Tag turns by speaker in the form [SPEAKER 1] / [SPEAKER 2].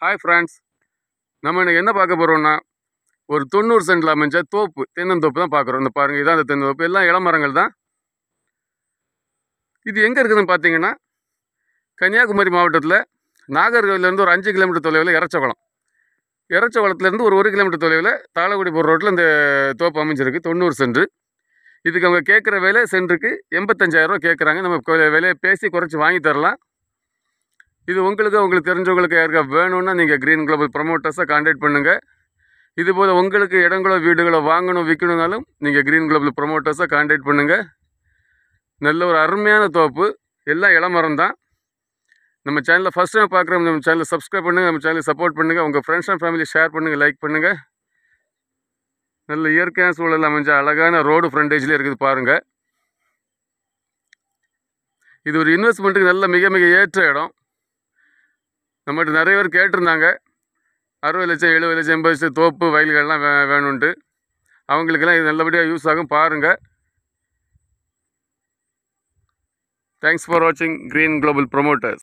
[SPEAKER 1] Hi friends, நம்ம இன்னைக்கு என்ன பார்க்க போகிறோம்னா ஒரு 90 சென்டில் அமைஞ்ச தோப்பு, தென்னந்தோப்பு தான் பார்க்குறோம். இந்த பாருங்கள், இதான் அந்த தென்னந்தோப்பு. எல்லாம் இளமரங்கள் தான். இது எங்கே இருக்குதுன்னு பார்த்தீங்கன்னா, கன்னியாகுமரி மாவட்டத்தில் நாகர்கோவிலேருந்து ஒரு 5 கிலோமீட்டர் தொலைவில் இறச்சகுளத்துலேருந்து ஒரு 1 கிலோமீட்டர் தொலைவில் தாளக்குடி போகிற ரோட்டில் இந்த தோப்பு அமைஞ்சிருக்கு. 90 சென்ட். இதுக்கு அவங்க கேட்குற விலை சென்ட்டுக்கு 85,000 ரூபா கேட்குறாங்க. நம்ம விலையை பேசி குறைச்சி வாங்கி தரலாம். இது உங்களுக்கு தெரிஞ்சவங்களுக்கு யாருக்கா வேணும்னா நீங்கள் க்ரீன் குளோபல் ப்ரமோட்டர்ஸை கான்டாக்ட் பண்ணுங்கள். இதுபோல் உங்களுக்கு இடங்களோ வீடுகளோ வாங்கணும் விற்கணுன்னாலும் நீங்கள் க்ரீன் குளோபல் ப்ரமோட்டர்ஸை கான்டாக்ட் பண்ணுங்கள். நல்ல ஒரு அருமையான தோப்பு, எல்லாம் இளமரம் தான். நம்ம சேனலில் ஃபஸ்ட் டைம் பார்க்குறவங்க நம்ம சேனலை சப்ஸ்கிரைப் பண்ணுங்கள், நம்ம சேனலை சப்போர்ட் பண்ணுங்கள், உங்கள் ஃப்ரெண்ட்ஸ் அண்ட் ஃபேமிலி ஷேர் பண்ணுங்கள், லைக் பண்ணுங்கள். நல்ல இயற்கையான சூழல் அமைஞ்ச அழகான ரோடு ஃப்ரண்டேஜ்லேயே இருக்குது பாருங்கள். இது ஒரு இன்வெஸ்ட்மெண்ட்டுக்கு நல்ல மிக மிக ஏற்ற இடம். நம்மகிட்ட நிறைய பேர் கேட்டிருந்தாங்க, 60 லட்சம் 70 லட்சம் 80 லட்சம் தோப்பு வயல்கள்லாம் வேணும்ன்ட்டு. அவங்களுக்கெல்லாம் இது நல்லபடியாக யூஸ் ஆகும் பாருங்கள். தேங்க்ஸ் ஃபார் வாட்சிங் க்ரீன் குளோபல் ப்ரமோட்டர்ஸ்.